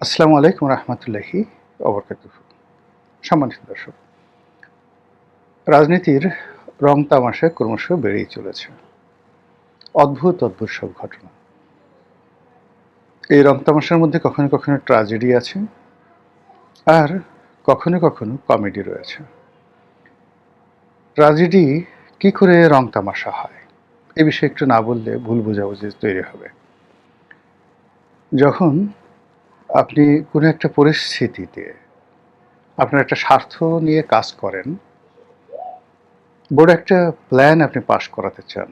আসসালামু আলাইকুম রহমতুল্লাহি ওবরকাতুহু। সম্মানিত দর্শক, রাজনীতির রং তামাশা ক্রমশ বেড়েই চলেছে। অদ্ভুত অদ্ভুত সব ঘটনা। এই রং তামাশার মধ্যে কখনো কখনো ট্র্যাজেডি আছে, আর কখনো কখনো কমেডি রয়েছে। ট্র্যাজেডি কি করে রং তামাশা হয়, এ বিষয়ে একটু না বললে ভুল বোঝাবুঝি তৈরি হবে। যখন আপনি কোনো একটা পরিস্থিতিতে আপনার একটা স্বার্থ নিয়ে কাজ করেন, বড় একটা প্ল্যান আপনি পাশ করাতে চান,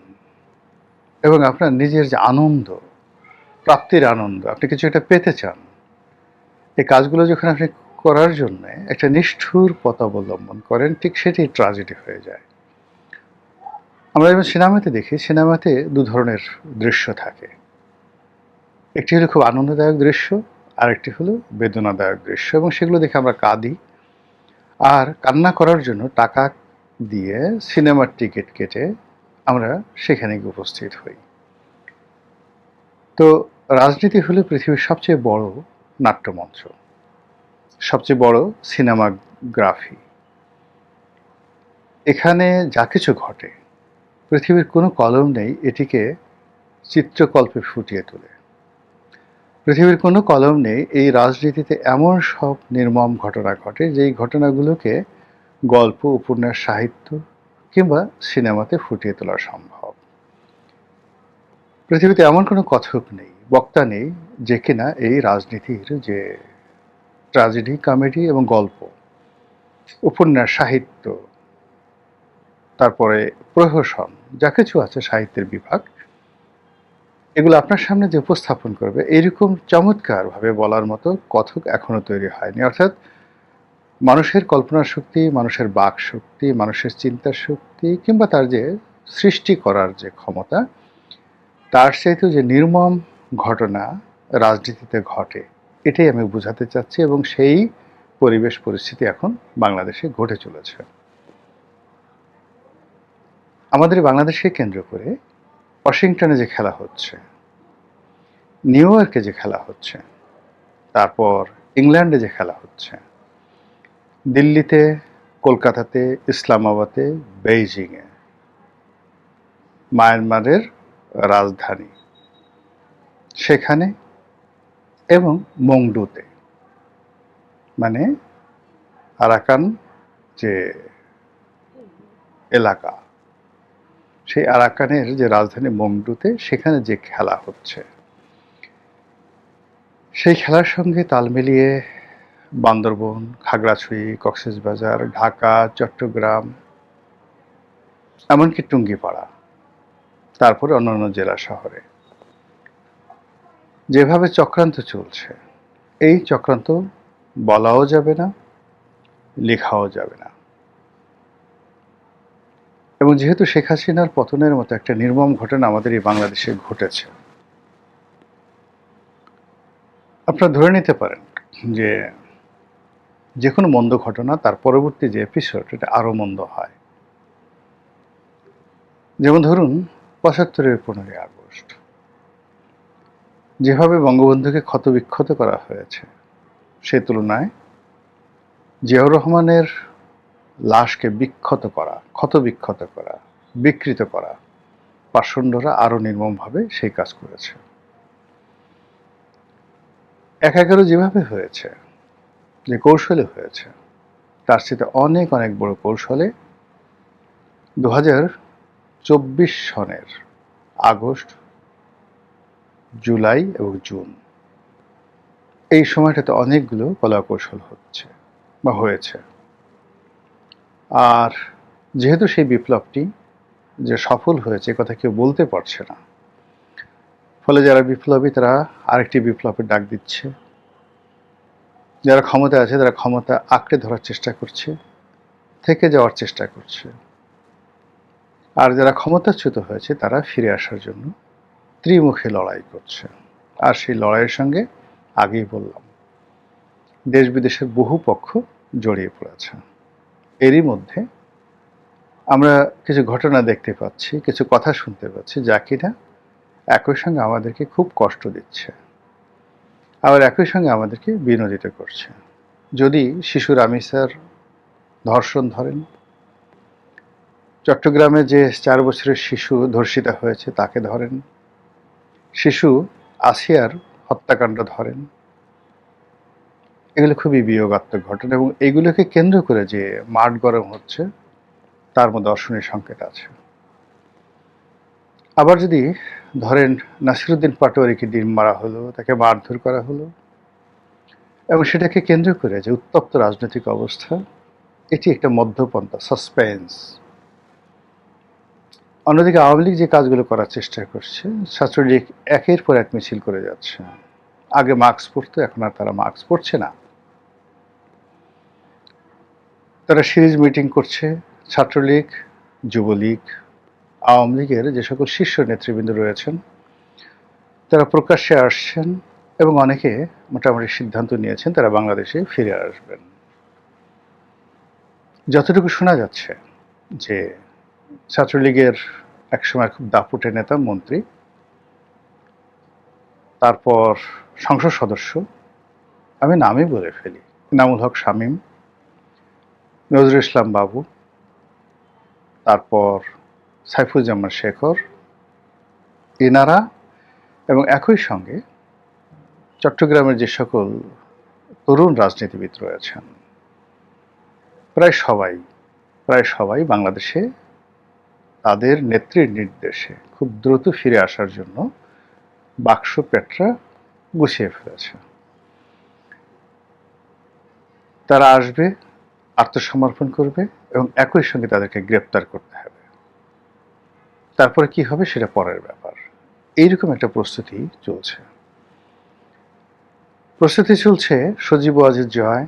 এবং আপনার নিজের যে আনন্দ, প্রাপ্তির আনন্দ, আপনি কিছু একটা পেতে চান, এই কাজগুলো যখন আপনি করার জন্য একটা নিষ্ঠুর পথ অবলম্বন করেন, ঠিক সেটাই ট্র্যাজেডি হয়ে যায়। আমরা যেমন সিনেমাতে দেখি, সিনেমাতে দু ধরনের দৃশ্য থাকে। একটি হলো খুব আনন্দদায়ক দৃশ্য, আরেকটি হলো বেদনাদায়ক দৃশ্য, এবং সেগুলো দেখে আমরা কাঁদি, আর কান্না করার জন্য টাকা দিয়ে সিনেমার টিকিট কেটে আমরা সেখানে গিয়ে উপস্থিত হই। তো রাজনীতি হলো পৃথিবীর সবচেয়ে বড় নাট্যমঞ্চ, সবচেয়ে বড় সিনেমাগ্রাফি। এখানে যা কিছু ঘটে, পৃথিবীর কোনো কলম নেই এটিকে চিত্রকল্পে ফুটিয়ে তোলে। পৃথিবীর কোনো কলম নেই এই রাজনীতিতে এমন সব নির্মম ঘটনা ঘটে যেই ঘটনাগুলোকে গল্প, উপন্যাস, সাহিত্য কিংবা সিনেমাতে ফুটিয়ে তোলা সম্ভব। পৃথিবীতে এমন কোনো কথক নেই, বক্তা নেই, যে কিনা এই রাজনীতির যে ট্র্যাজেডি, কমেডি এবং গল্প, উপন্যাস, সাহিত্য, তারপরে প্রহসন, যা কিছু আছে সাহিত্যের বিভাগ, এগুলো আপনার সামনে যে উপস্থাপন করবে, এরকম চমৎকারভাবে বলার মতো কথক এখনো তৈরি হয়নি। অর্থাৎ মানুষের কল্পনা শক্তি, মানুষের বাক শক্তি, মানুষের চিন্তা শক্তি কিংবা তার যে সৃষ্টি করার যে ক্ষমতা, তার চাইতেও যে নির্মম ঘটনা রাজনীতিতে ঘটে, এটাই আমি বোঝাতে চাচ্ছি, এবং সেই পরিবেশ পরিস্থিতি এখন বাংলাদেশে ঘটে চলেছে। আমাদের বাংলাদেশকে কেন্দ্র করে ওয়াশিংটনে যে খেলা হচ্ছে, নিউ ইয়র্কে যে খেলা হচ্ছে, তারপর ইংল্যান্ডে যে খেলা হচ্ছে, দিল্লিতে, কলকাতাতে, ইসলামাবাদে, বেইজিংয়ে, মায়ানমারের রাজধানী সেখানে, এবং মংডুতে, মানে আরাকান যে এলাকা, সেই আরাকানের যে রাজধানী মংডুতে, সেখানে যে খেলা হচ্ছে, সেই খেলার সঙ্গে তাল মিলিয়ে বান্দরবন, খাগড়াছড়ি, কক্সবাজার, ঢাকা, চট্টগ্রাম, এমনকি টুঙ্গিপাড়া, তারপরে অন্যান্য জেলা শহরে যেভাবে চক্রান্ত চলছে, এই চক্রান্ত বলাও যাবে না, লেখাও যাবে না। এবং যেহেতু শেখ হাসিনার পতনের মতো একটা নির্মম ঘটনা আমাদের এই বাংলাদেশে ঘটেছে, আপনারা ধরে নিতে পারেন যে যে কোনো মন্দ ঘটনা তার পরবর্তী যে এপিসোড, এটা আরও মন্দ হয়। যেমন ধরুন ৭৫-এর ১৫ই আগস্ট, যেভাবে বঙ্গবন্ধুকে ক্ষতবিক্ষত করা হয়েছে, সে তুলনায় জিয়াউর রহমানের লাশকে বিক্ষত করা, ক্ষতবিক্ষত করা, বিকৃত করা পাষণ্ডরা আরও নির্মমভাবে সেই কাজ করেছে। ১/১১ যেভাবে হয়েছে, যে কৌশলে হয়েছে, তার চেয়ে অনেক অনেক বড় কৌশলে ২০২৪ সনের আগস্ট, জুলাই এবং জুন, এই সময়টাতে অনেকগুলো কলা কৌশল হচ্ছে বা হয়েছে। আর যেহেতু সেই বিপ্লবটি যে সফল হয়েছে কথা কেউ বলতে পারছে না, ফলে যারা বিপ্লবী তারা আরেকটি বিপ্লবের ডাক দিচ্ছে, যারা ক্ষমতা আছে তারা ক্ষমতা আঁকড়ে ধরার চেষ্টা করছে, থেকে যাওয়ার চেষ্টা করছে, আর যারা ক্ষমতাচ্যুত হয়েছে তারা ফিরে আসার জন্য ত্রিমুখী লড়াই করছে। আর সেই লড়াইয়ের সঙ্গে আগেই বললাম, দেশ বিদেশের বহু পক্ষ জড়িয়ে পড়েছে। এরই মধ্যে আমরা কিছু ঘটনা দেখতে পাচ্ছি, কিছু কথা শুনতে পাচ্ছি, যা কিনা একই সঙ্গে আমাদেরকে খুব কষ্ট দিচ্ছে। আবার একই সঙ্গে আমাদেরকে বিনোদিত করছে। যদি শিশু রামিসার ধর্ষণ ধরেন, চট্টগ্রামে যে 4 বছরের শিশু ধর্ষিতা হয়েছে তাকে ধরেন, শিশু আসিয়ার হত্যাকাণ্ড ধরেন, এগুলো খুবই বিয়োগাত্মক ঘটনা এবং এগুলোকে কেন্দ্র করে যে মাঠ গরম হচ্ছে তার মধ্যে অশনির সংকেত আছে। আবার যদি ধরেন নাসিরুদ্দিন পাটোয়ারিকে ডিম মারা হলো, তাকে মারধর করা হলো এবং সেটাকে কেন্দ্র করে যে উত্তপ্ত রাজনৈতিক অবস্থা, এটি একটা মধ্যপন্থা, সাসপেন্স। অন্যদিকে আওয়ামী লীগ যে কাজগুলো করার চেষ্টা করছে, ছাত্রলীগ একের পর এক মিছিল করে যাচ্ছে। আগে মাস্ক পরতো, এখন আর তারা মাস্ক পরছে না। তারা সিরিজ মিটিং করছে। ছাত্রলীগ, যুবলীগ, আওয়ামী লীগের যে সকল শীর্ষ নেতৃবৃন্দ রয়েছেন তারা প্রকাশ্যে আসছেন এবং অনেকে মোটামুটি সিদ্ধান্ত নিয়েছেন তারা বাংলাদেশে ফিরে আসবেন। যতটুকু শোনা যাচ্ছে যে ছাত্রলীগের একসময় খুব দাপুটে নেতা, মন্ত্রী, তারপর সংসদ সদস্য, আমি নামই বলে ফেলি, ইনামুল হক শামীম, নজরুল ইসলাম বাবু, তারপর সাইফুজ্জামান শেখর, এনারা এবং একই সঙ্গে চট্টগ্রামের যে সকল তরুণ রাজনীতিবিদ রয়েছেন প্রায় সবাই বাংলাদেশে তাদের নেত্রীর নির্দেশে খুব দ্রুত ফিরে আসার জন্য বাক্স পেটরা গুছিয়ে ফেলেছে। তারা আসবে, আত্মসমর্পণ করবে এবং একই সঙ্গে তাদেরকে গ্রেপ্তার করতে হবে। তারপরে কি হবে সেটা পরের ব্যাপার। এইরকম একটা প্রস্তুতি চলছে। সজীব ওয়াজেদ জয়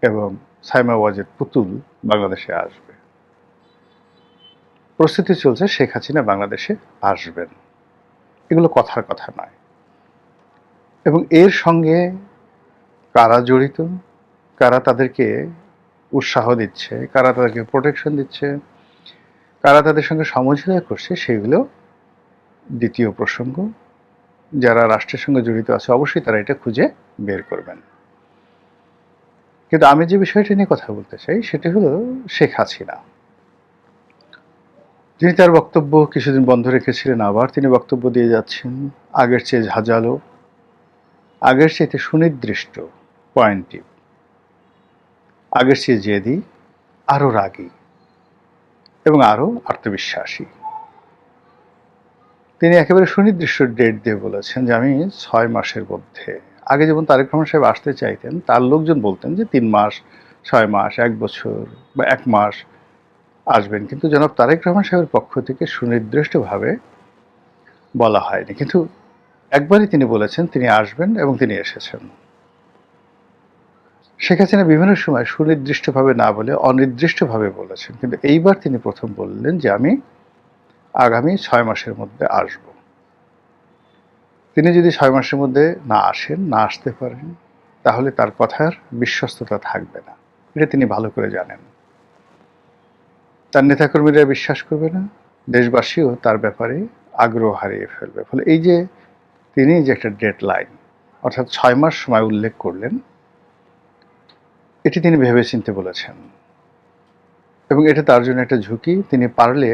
এবং সাইমা ওয়াজেদ পুতুল বাংলাদেশে আসবে। প্রস্তুতি চলছে শেখ হাসিনা বাংলাদেশে আসবেন। এগুলো কথার কথা নয়। এবং এর সঙ্গে কারা জড়িত, কারা তাদেরকে উৎসাহ দিচ্ছে, কারা তাদেরকে প্রোটেকশন দিচ্ছে, কারা তাদের সঙ্গে সমঝোতা করছে, সেগুলো দ্বিতীয় প্রসঙ্গ। যারা রাষ্ট্রের সঙ্গে জড়িত আছে অবশ্যই তারা এটা খুঁজে বের করবেন। কিন্তু আমি যে বিষয়টা নিয়ে কথা বলতে চাই সেটা হলো শেখ হাসিনা, যিনি তার বক্তব্য কিছুদিন বন্ধ রেখেছিলেন, আবার তিনি বক্তব্য দিয়ে যাচ্ছেন আগের চেয়ে ঝাঁঝালো, আগের চেয়ে সুনির্দিষ্ট, পয়েন্টিভ, আগের চেয়ে জেদি, আরও রাগী এবং আরও আত্মবিশ্বাসী। তিনি একেবারে সুনির্দিষ্ট ডেট দিয়ে বলেছেন যে আমি 6 মাসের মধ্যে, আগে যেমন তারেক রহমান সাহেব আসতে চাইতেন তার লোকজন বলতেন যে 3 মাস, 6 মাস, 1 বছর বা 1 মাস আসবেন, কিন্তু জনাব তারেক রহমান সাহেবের পক্ষ থেকে সুনির্দিষ্টভাবে বলা হয়নি। কিন্তু একবারই তিনি বলেছেন তিনি আসবেন এবং তিনি এসেছেন। শেখ হাসিনা বিভিন্ন সময় সুনির্দিষ্টভাবে না বলে অনির্দিষ্টভাবে বলেছেন, কিন্তু এইবার তিনি প্রথম বললেন যে আমি আগামী 6 মাসের মধ্যে আসব। তিনি যদি 6 মাসের মধ্যে না আসেন, না আসতে পারেন, তাহলে তার কথার বিশ্বস্ততা থাকবে না। এটা তিনি ভালো করে জানেন। তার নেতাকর্মীরা বিশ্বাস করবে না, দেশবাসীও তার ব্যাপারে আগ্রহ হারিয়ে ফেলবে। ফলে এই যে তিনি যে একটা ডেডলাইন অর্থাৎ 6 মাস সময় উল্লেখ করলেন, এটি তিনি ভেবেচিন্তে বলেছেন এবং এটা তার জন্য একটা ঝুঁকি। তিনি পারলে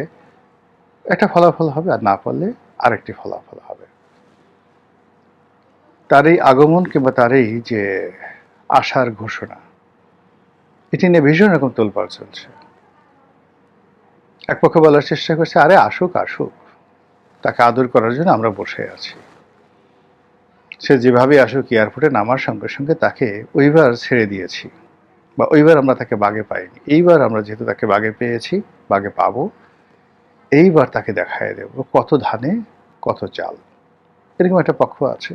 একটা ফলাফল হবে আর না পারলে আরেকটি ফলাফল হবে। তার এই আগমন কিংবা তার এই যে আসার ঘোষণা, এটি নিয়ে ভীষণ রকম তোলপাড় চলছে। এক পক্ষ বলার চেষ্টা করছে আরে আসুক আসুক, তাকে আদর করার জন্য আমরা বসে আছি, সে যেভাবে আসুক এয়ারপোর্টে নামার সঙ্গে সঙ্গে তাকে ওইবার ছেড়ে দিয়েছি বা ওইবার আমরা তাকে বাগে পাইনি, এইবার আমরা যেহেতু তাকে বাগে পেয়েছি, বাগে পাবো, এইবার তাকে দেখায় দেব কত ধানে কত চাল। এরকম একটা পক্ষ আছে।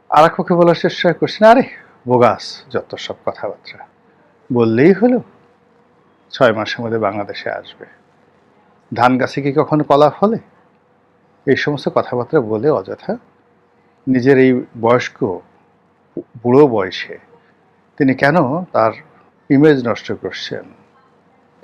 আর এক পক্ষে বলার চেষ্টা করছে না আরে বোগাস যত সব কথাবার্তা, বললেই হলো 6 মাসের মধ্যে বাংলাদেশে আসবে, ধান গাছে কি কখনো কলা ফলে? এই সমস্ত কথাবার্তা বলে অযথা নিজের এই বয়স্ক বুড়ো বয়সে তিনি কেন তার ইমেজ নষ্ট করছেন?